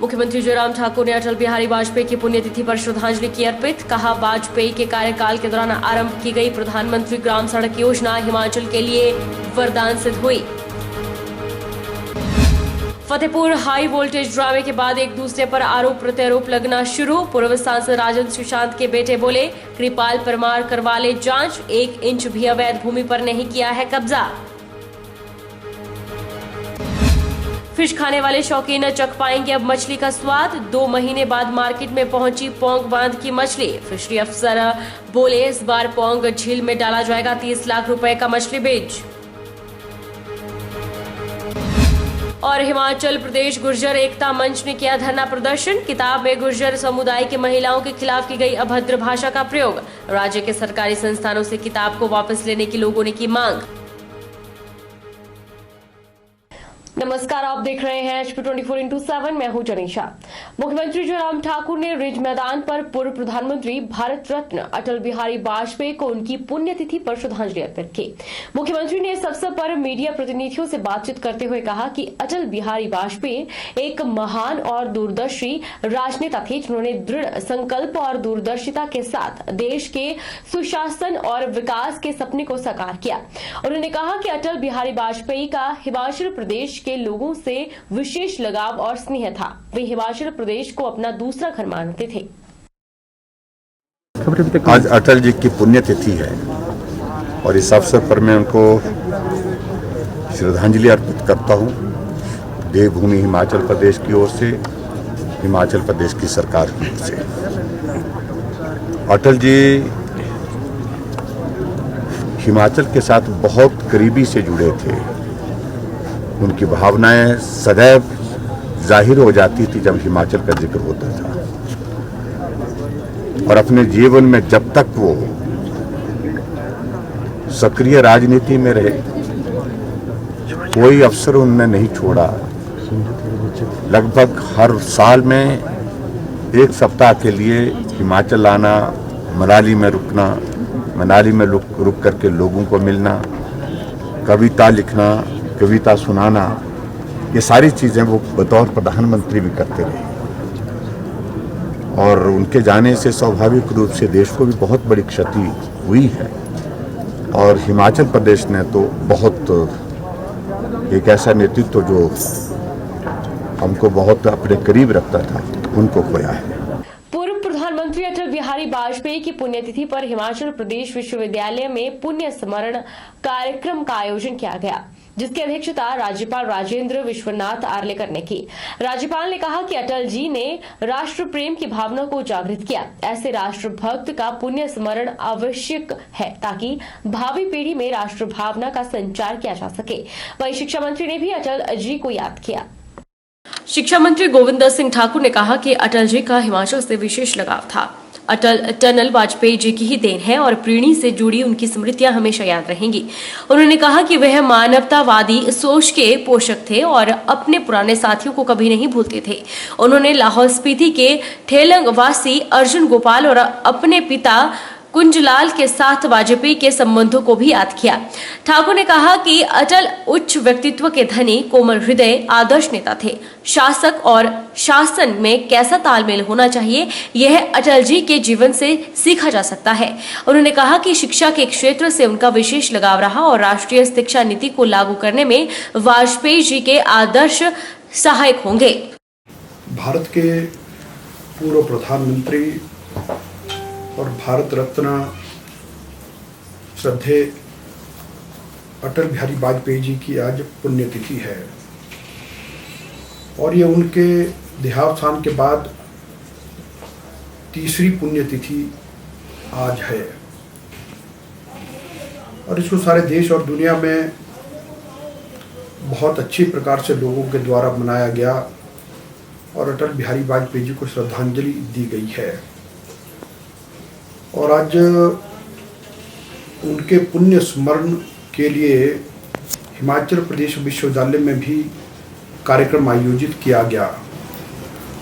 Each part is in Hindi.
मुख्यमंत्री जयराम ठाकुर ने अटल बिहारी वाजपेयी की पुण्यतिथि पर श्रद्धांजलि की अर्पित। कहा, वाजपेयी के कार्यकाल के दौरान आरंभ की गई प्रधानमंत्री ग्राम सड़क योजना हिमाचल के लिए वरदान सिद्ध हुई। फतेहपुर हाई वोल्टेज ड्रामे के बाद एक दूसरे पर आरोप प्रत्यारोप लगना शुरू। पूर्व सांसद राजेंद्र सुशांत के बेटे बोले, कृपाल परमार करवा ले जांच, 1 इंच भी अवैध भूमि पर नहीं किया है कब्जा। फिश खाने वाले शौकीन चख पाएंगे अब मछली का स्वाद। 2 महीने बाद मार्केट में पहुंची पौंग बांध की मछली। फिशरी अफसर बोले, इस बार पौंग झील में डाला जाएगा 30 लाख रुपए का मछली बीज। और हिमाचल प्रदेश गुर्जर एकता मंच ने किया धरना प्रदर्शन। किताब में गुर्जर समुदाय की महिलाओं के खिलाफ की गई अभद्र भाषा का प्रयोग। राज्य के सरकारी संस्थानों से किताब को वापस लेने की लोगों ने की मांग। नमस्कार, आप देख रहे हैं HP 24x7। मैं हूं जनीशा। मुख्यमंत्री जयराम ठाकुर ने रिज मैदान पर पूर्व प्रधानमंत्री भारत रत्न अटल बिहारी वाजपेयी को उनकी पुण्यतिथि पर श्रद्धांजलि अर्पित की। मुख्यमंत्री ने इस अवसर पर मीडिया प्रतिनिधियों से बातचीत करते हुए कहा कि अटल बिहारी वाजपेयी एक महान और दूरदर्शी राजनेता थे, जिन्होंने दृढ़ संकल्प और दूरदर्शिता के साथ देश के सुशासन और विकास के सपने को साकार किया। उन्होंने कहा कि अटल बिहारी वाजपेयी का हिमाचल प्रदेश के लोगों से विशेष लगाव और स्नेह था। वे हिमाचल प्रदेश को अपना दूसरा घर मानते थे। आज अटल जी की पुण्यतिथि है और इस अवसर पर मैं उनको श्रद्धांजलि अर्पित करता हूं। देवभूमि हिमाचल प्रदेश की ओर से, हिमाचल प्रदेश की सरकार की ओर से। अटल जी हिमाचल के साथ बहुत करीबी से जुड़े थे। उनकी भावनाएं सदैव जाहिर हो जाती थी जब हिमाचल का जिक्र होता था। और अपने जीवन में जब तक वो सक्रिय राजनीति में रहे, कोई अवसर उन्होंने नहीं छोड़ा। लगभग हर साल में 1 सप्ताह के लिए हिमाचल आना, मनाली में रुकना, मनाली में रुक करके लोगों को मिलना, कविता लिखना, कविता सुनाना, ये सारी चीज़ें वो बतौर प्रधानमंत्री भी करते रहे। और उनके जाने से स्वाभाविक रूप से देश को भी बहुत बड़ी क्षति हुई है। और हिमाचल प्रदेश ने तो बहुत एक ऐसा नेतृत्व जो हमको बहुत अपने करीब रखता था, उनको खोया है। प्रधानमंत्री अटल बिहारी वाजपेयी की पुण्यतिथि पर हिमाचल प्रदेश विश्वविद्यालय में पुण्य स्मरण कार्यक्रम का आयोजन किया गया, जिसकी अध्यक्षता राज्यपाल राजेंद्र विश्वनाथ आर्लेकर ने की। राज्यपाल ने कहा कि अटल जी ने राष्ट्र प्रेम की भावना को जागृत किया। ऐसे राष्ट्रभक्त का पुण्य स्मरण आवश्यक है ताकि भावी पीढ़ी में राष्ट्र भावना का संचार किया जा सके। वहीं शिक्षा मंत्री ने भी अटल जी को याद किया। शिक्षा मंत्री गोविंद सिंह ठाकुर ने कहा कि अटल जी का हिमाचल से विशेष लगाव था। अटल टनल वाजपेयी जी की ही देन है और प्रीणी से जुड़ी उनकी स्मृतियां हमेशा याद रहेंगी। उन्होंने कहा कि वह मानवतावादी सोच के पोषक थे और अपने पुराने साथियों को कभी नहीं भूलते थे। उन्होंने लाहौल स्पीति के ठेलंग वासी अर्जुन गोपाल और अपने पिता कुंजलाल के साथ वाजपेयी के संबंधों को भी याद किया। ठाकुर ने कहा कि अटल उच्च व्यक्तित्व के धनी, कोमल हृदय, आदर्श नेता थे। शासक और शासन में कैसा तालमेल होना चाहिए, यह अटल जी के जीवन से सीखा जा सकता है। उन्होंने कहा कि शिक्षा के क्षेत्र से उनका विशेष लगाव रहा और राष्ट्रीय शिक्षा नीति को लागू करने में वाजपेयी जी के आदर्श सहायक होंगे। भारत के पूर्व प्रधानमंत्री और भारत रत्न श्रद्धेय अटल बिहारी वाजपेयी जी की आज पुण्यतिथि है और ये उनके देहावसान के बाद तीसरी पुण्यतिथि आज है और इसको सारे देश और दुनिया में बहुत अच्छी प्रकार से लोगों के द्वारा मनाया गया और अटल बिहारी वाजपेयी जी को श्रद्धांजलि दी गई है। और आज उनके पुण्य स्मरण के लिए हिमाचल प्रदेश विश्वविद्यालय में भी कार्यक्रम आयोजित किया गया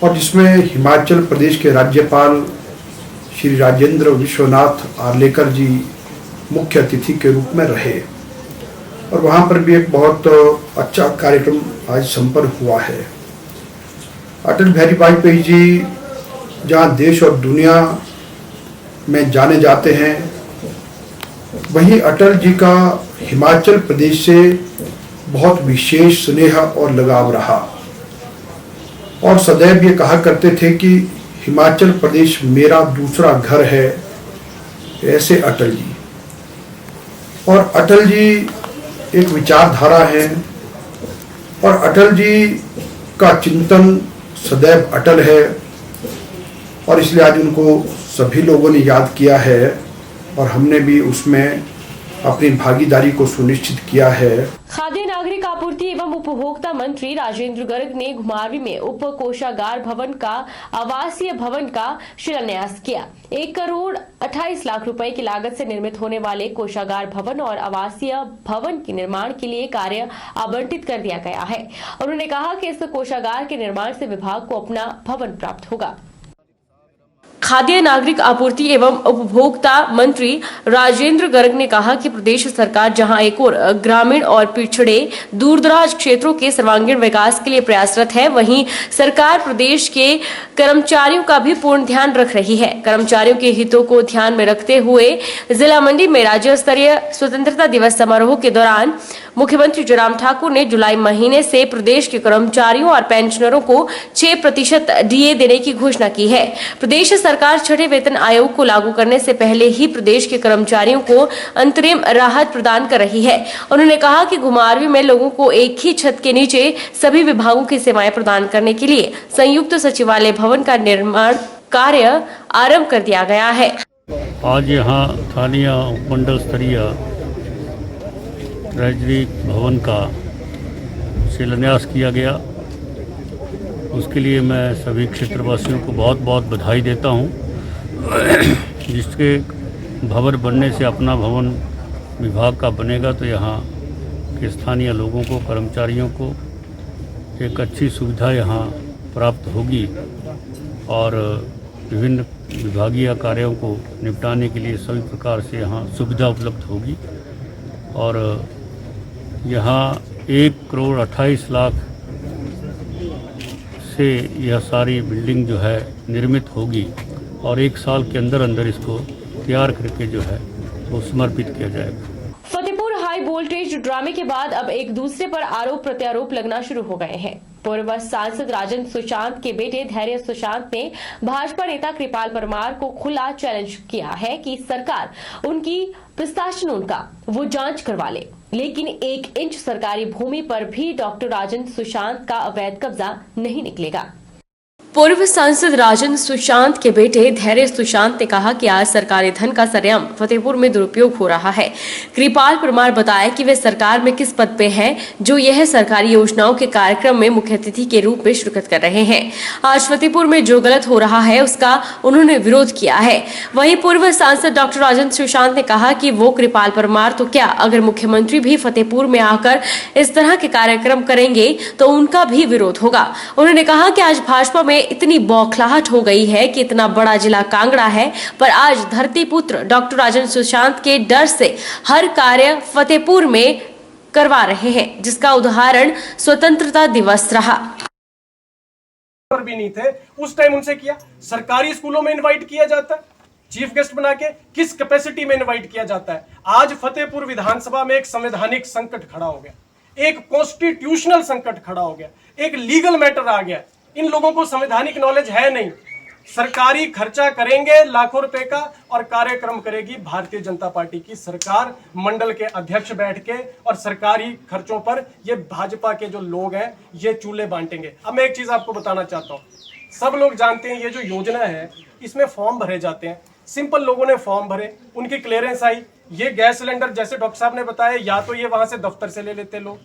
और जिसमें हिमाचल प्रदेश के राज्यपाल श्री राजेंद्र विश्वनाथ आर्लेकर जी मुख्य अतिथि के रूप में रहे और वहाँ पर भी एक बहुत अच्छा कार्यक्रम आज संपन्न हुआ है। अटल बिहारी वाजपेयी जी जहाँ देश और दुनिया में जाने जाते हैं, वहीं अटल जी का हिमाचल प्रदेश से बहुत विशेष स्नेह और लगाव रहा और सदैव ये कहा करते थे कि हिमाचल प्रदेश मेरा दूसरा घर है। ऐसे अटल जी, और अटल जी एक विचारधारा है और अटल जी का चिंतन सदैव अटल है और इसलिए आज उनको सभी लोगों ने याद किया है और हमने भी उसमें अपनी भागीदारी को सुनिश्चित किया है। खाद्य नागरिक आपूर्ति एवं उपभोक्ता मंत्री राजेंद्र गर्ग ने घुमारवीं में उप कोषागार भवन का आवासीय भवन का शिलान्यास किया। 1 करोड़ 28 लाख रुपए की लागत से निर्मित होने वाले कोषागार भवन और आवासीय भवन के निर्माण के लिए कार्य आवंटित कर दिया गया है। उन्होंने कहा कि इस कोषागार के निर्माण से विभाग को अपना भवन प्राप्त होगा। खाद्य नागरिक आपूर्ति एवं उपभोक्ता मंत्री राजेंद्र गर्ग ने कहा कि प्रदेश सरकार जहां एक और ग्रामीण और पिछड़े दूरदराज क्षेत्रों के सर्वांगीण विकास के लिए प्रयासरत है, वहीं सरकार प्रदेश के कर्मचारियों का भी पूर्ण ध्यान रख रही है। कर्मचारियों के हितों को ध्यान में रखते हुए जिला मंडी में राज्य स्तरीय स्वतंत्रता दिवस समारोह के दौरान मुख्यमंत्री जयराम ठाकुर ने जुलाई महीने से प्रदेश के कर्मचारियों और पेंशनरों को 6% डीए देने की घोषणा की है। प्रदेश सरकार छठे वेतन आयोग को लागू करने से पहले ही प्रदेश के कर्मचारियों को अंतरिम राहत प्रदान कर रही है। उन्होंने कहा कि घुमारवीं में लोगों को एक ही छत के नीचे सभी विभागों की सेवाएं प्रदान करने के लिए संयुक्त सचिवालय भवन का निर्माण कार्य आरंभ कर दिया गया है। आज यहाँ स्थानीय उपमंडल स्तरीय ट्रेजरी भवन का शिलान्यास किया गया। उसके लिए मैं सभी क्षेत्रवासियों को बहुत बहुत बधाई देता हूँ। जिसके भवन बनने से अपना भवन विभाग का बनेगा तो यहाँ के स्थानीय लोगों को, कर्मचारियों को एक अच्छी सुविधा यहाँ प्राप्त होगी और विभिन्न विभागीय कार्यों को निपटाने के लिए सभी प्रकार से यहाँ सुविधा उपलब्ध होगी। और यहाँ 1 करोड़ 28 लाख से यह सारी बिल्डिंग जो है निर्मित होगी और 1 साल के अंदर अंदर इसको तैयार करके जो है वो समर्पित किया जाएगा। फतेहपुर हाई वोल्टेज ड्रामे के बाद अब एक दूसरे पर आरोप प्रत्यारोप लगना शुरू हो गए हैं। पूर्व सांसद राजन सुशांत के बेटे धैर्य सुशांत ने भाजपा नेता कृपाल परमार को खुला चैलेंज किया है कि सरकार उनकी पिस्ताचन उनका वो जांच करवा ले, लेकिन 1 इंच सरकारी भूमि पर भी डॉक्टर राजन सुशांत का अवैध कब्जा नहीं निकलेगा। पूर्व सांसद राजन सुशांत के बेटे धैर्य सुशांत ने कहा कि आज सरकारी धन का सरेआम फतेहपुर में दुरुपयोग हो रहा है। कृपाल परमार बताया कि वे सरकार में किस पद पे हैं जो यह सरकारी योजनाओं के कार्यक्रम में मुख्य अतिथि के रूप में शिरकत कर रहे हैं। आज फतेहपुर में जो गलत हो रहा है उसका उन्होंने विरोध किया है। वहीं पूर्व सांसद डॉक्टर राजन सुशांत ने कहा कि वो कृपाल परमार तो क्या, अगर मुख्यमंत्री भी फतेहपुर में आकर इस तरह के कार्यक्रम करेंगे तो उनका भी विरोध होगा। उन्होंने कहा कि आज भाजपा में इतनी बौखलाहट हो गई है कि इतना बड़ा जिला कांगड़ा है, पर आज धरती पुत्र डॉक्टर राजन सुशांत के डर से हर कार्य फतेहपुर में करवा रहे हैं, जिसका उदाहरण स्वतंत्रता दिवस रहा। भी नहीं थे उस टाइम उनसे किया। सरकारी स्कूलों में इनवाइट किया जाता है, चीफ गेस्ट बना के किस कैपेसिटी में इनवाइट किया जाता है। आज फतेहपुर विधानसभा में एक संवैधानिक संकट खड़ा हो गया, एक कॉन्स्टिट्यूशनल संकट खड़ा हो गया, एक लीगल मैटर आ गया। इन लोगों को संवैधानिक नॉलेज है नहीं। सरकारी खर्चा करेंगे लाखों रुपए का और कार्यक्रम करेगी भारतीय जनता पार्टी की सरकार, मंडल के अध्यक्ष बैठ के, और सरकारी खर्चों पर ये भाजपा के जो लोग हैं ये चूल्हे बांटेंगे। अब मैं एक चीज आपको बताना चाहता हूँ, सब लोग जानते हैं ये जो योजना है इसमें फॉर्म भरे जाते हैं। सिंपल लोगों ने फॉर्म भरे, उनकी क्लियरेंस आई। ये गैस सिलेंडर जैसे डॉक्टर साहब ने बताया, या तो ये वहां से दफ्तर से ले लेते लोग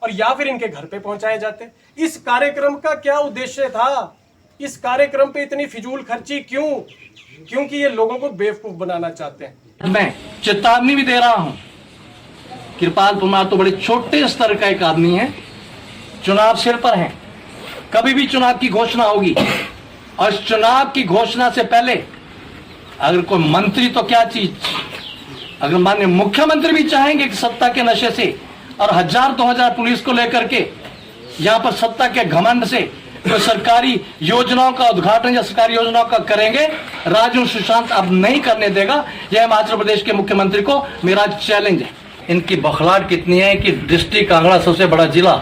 और या फिर इनके घर पे पहुंचाए जाते। इस कार्यक्रम का क्या उद्देश्य था? इस कार्यक्रम पे इतनी फिजूल खर्ची क्यों? क्योंकि ये लोगों को बेवकूफ बनाना चाहते हैं। मैं चेतावनी भी दे रहा हूं, कृपाल परमार तो बड़े छोटे स्तर का एक आदमी है, चुनाव सिर पर है, कभी भी चुनाव की घोषणा होगी और इस चुनाव की घोषणा से पहले अगर कोई मंत्री तो क्या चीज, अगर माननीय मुख्यमंत्री भी चाहेंगे कि सत्ता के नशे से और 1000-2000 पुलिस को लेकर के यहाँ पर सत्ता के घमंड से तो सरकारी योजनाओं का उद्घाटन या सरकारी योजनाओं का करेंगे। राजू सुशांत अब नहीं करने देगा। यह हिमाचल प्रदेश के मुख्यमंत्री को मेरा चैलेंज है। इनकी बखलाहट कितनी है कि डिस्ट्रिक्ट कांगड़ा सबसे बड़ा जिला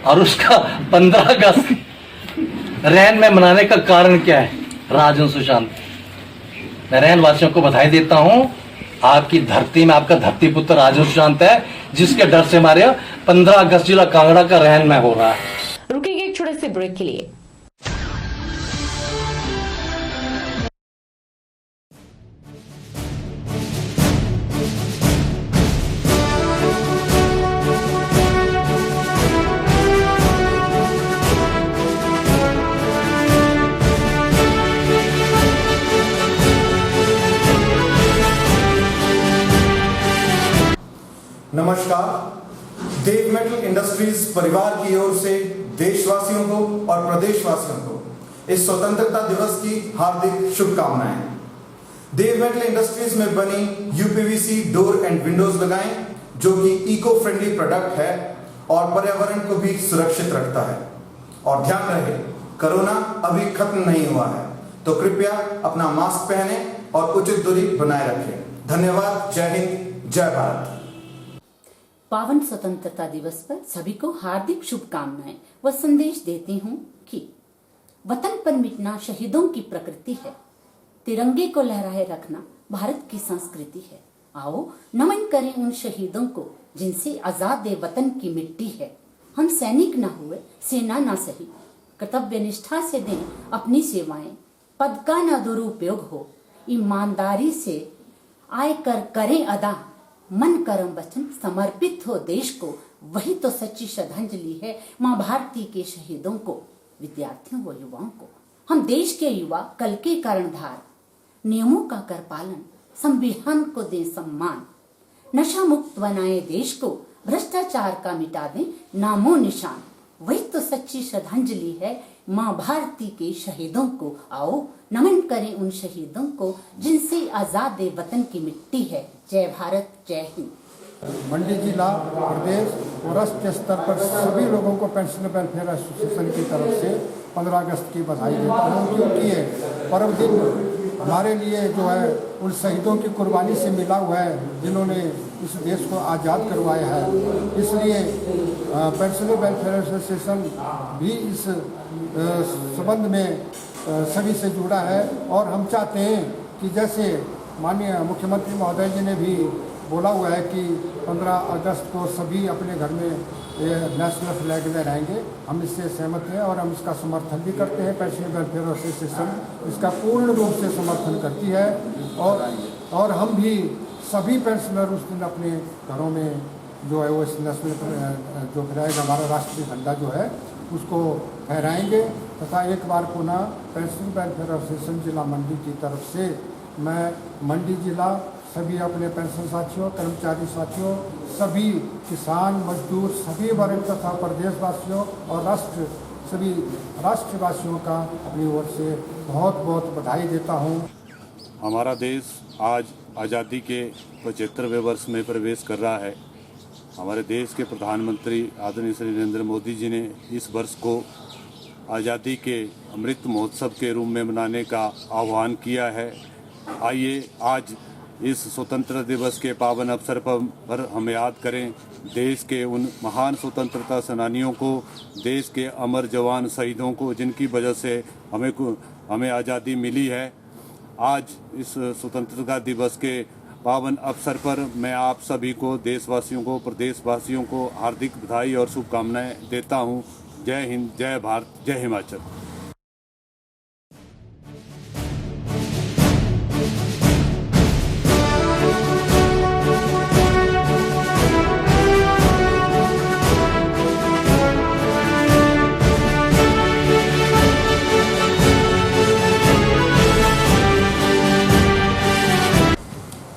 और उसका 15 अगस्त रैन में मनाने का कारण क्या है? राजू सुशांत, मैं रैन वासियों को बधाई देता हूं। आपकी धरती में आपका धरती पुत्र राजू सुशांत है, जिसके डर से हमारे 15 अगस्त जिला कांगड़ा का रैन में हो रहा है। रुकेंगे एक छोटे से ब्रेक के लिए। नमस्कार। देव मेटल इंडस्ट्रीज परिवार की ओर से देशवासियों को और प्रदेशवासियों को इस स्वतंत्रता दिवस की हार्दिक शुभकामनाएं। देव मेटल इंडस्ट्रीज में बनी यूपीवीसी डोर एंड विंडोज लगाएं, जो कि इको फ्रेंडली प्रोडक्ट है और पर्यावरण को भी सुरक्षित रखता है। और ध्यान रहे, कोरोना अभी खत्म नहीं हुआ है, तो कृपया अपना मास्क पहने और उचित दूरी बनाए रखें। धन्यवाद। जय हिंद, जय भारत। पावन स्वतंत्रता दिवस पर सभी को हार्दिक शुभकामनाएं व संदेश देती हूं कि वतन पर मिटना शहीदों की प्रकृति है, तिरंगे को लहराए रखना भारत की संस्कृति है। आओ नमन करें उन शहीदों को जिनसे आजाद वतन की मिट्टी है। हम सैनिक न हुए, सेना न सही, कर्तव्य निष्ठा से दें अपनी सेवाएं, पद का न दुरुपयोग हो, ईमानदारी से आय कर करें अदा, मन कर्म वचन समर्पित हो देश को, वही तो सच्ची श्रद्धांजलि है माँ भारती के शहीदों को, विद्यार्थियों व युवाओं को। हम देश के युवा कल के कर्णधार, नियमों का कर पालन, संविधान को दें सम्मान, नशा मुक्त बनाए देश को, भ्रष्टाचार का मिटा दें नामो निशान, वही तो सच्ची श्रद्धांजलि है माँ भारती के शहीदों को। आओ नमन करें उन शहीदों को जिनसे आजाद वतन की मिट्टी है। जय भारत, जय हिंद। मंडी जिला, प्रदेश और राष्ट्रीय स्तर पर सभी लोगों को पेंशनर वेलफेयर एसोसिएशन की तरफ से 15 अगस्त की बधाई देता हूँ, क्योंकि ये पर्व दिन हमारे लिए जो है उन शहीदों की कुर्बानी से मिला हुआ है जिन्होंने इस देश को आज़ाद करवाया है। इसलिए पेंशनर वेलफेयर एसोसिएशन भी इस संबंध में सभी से जुड़ा है। और हम चाहते हैं कि जैसे माननीय मुख्यमंत्री महोदय जी ने भी बोला हुआ है कि 15 अगस्त को सभी अपने घर में नेशनल फ्लैग में रहेंगे, हम इससे सहमत हैं और हम इसका समर्थन भी करते हैं। पेंशनर वेलफेयर एसोसिएशन इसका पूर्ण रूप से समर्थन करती है और हम भी सभी पेंशनर उस दिन अपने घरों में जो है वो इस नेशनल जो फ्लैग हमारा राष्ट्रीय झंडा जो है उसको फहराएंगे। तथा एक बार पुनः पेंशनर वेलफेयर एसोसिएशन जिला मंडी की तरफ से मैं मंडी जिला सभी अपने पेंशन साथियों, कर्मचारी साथियों, सभी किसान मजदूर, सभी वर्ग तथा प्रदेशवासियों और सभी राष्ट्रवासियों का अपनी ओर से बहुत बहुत बधाई देता हूँ। हमारा देश आज आज़ादी के 75वें वर्ष में प्रवेश कर रहा है। हमारे देश के प्रधानमंत्री आदरणीय श्री नरेंद्र मोदी जी ने इस वर्ष को आज़ादी के अमृत महोत्सव के रूप में मनाने का आह्वान किया है। आइए आज इस स्वतंत्रता दिवस के पावन अवसर पर हम याद करें देश के उन महान स्वतंत्रता सेनानियों को, देश के अमर जवान शहीदों को, जिनकी वजह से हमें आज़ादी मिली है। आज इस स्वतंत्रता दिवस के पावन अवसर पर मैं आप सभी को, देशवासियों को, प्रदेशवासियों को हार्दिक बधाई और शुभकामनाएं देता हूं। जय हिंद, जय भारत, जय हिमाचल।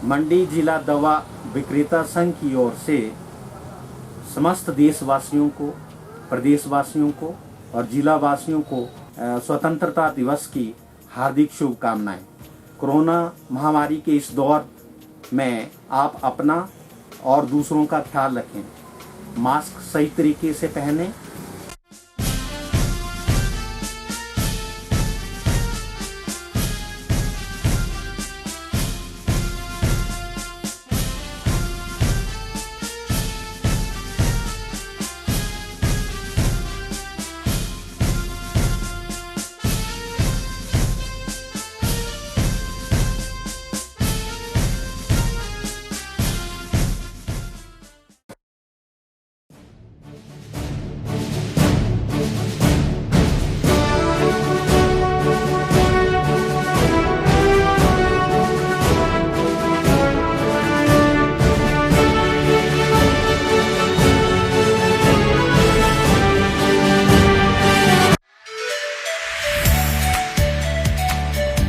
मंडी जिला दवा विक्रेता संघ की ओर से समस्त देशवासियों को, प्रदेशवासियों को और जिला वासियों को स्वतंत्रता दिवस की हार्दिक शुभकामनाएं। कोरोना महामारी के इस दौर में आप अपना और दूसरों का ख्याल रखें, मास्क सही तरीके से पहनें,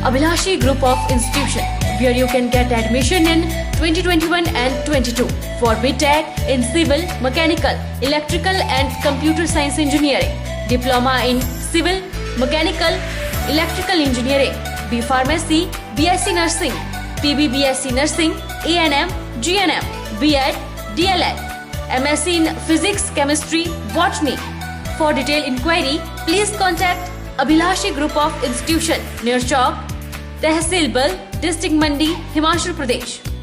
Abhilashi Group of Institution, where you can get admission in 2021 and 22 for BTech in Civil, Mechanical, Electrical and Computer Science Engineering, Diploma in Civil, Mechanical, Electrical Engineering, B Pharmacy, BSc Nursing, PB BSc Nursing, A&M, GNM, B.Ed, DLEd, MSc in Physics, Chemistry, Botany. For detailed inquiry, please contact Abhilashi Group of Institution near Chowk, Tehsil Bal, District Mandi, Himachal Pradesh.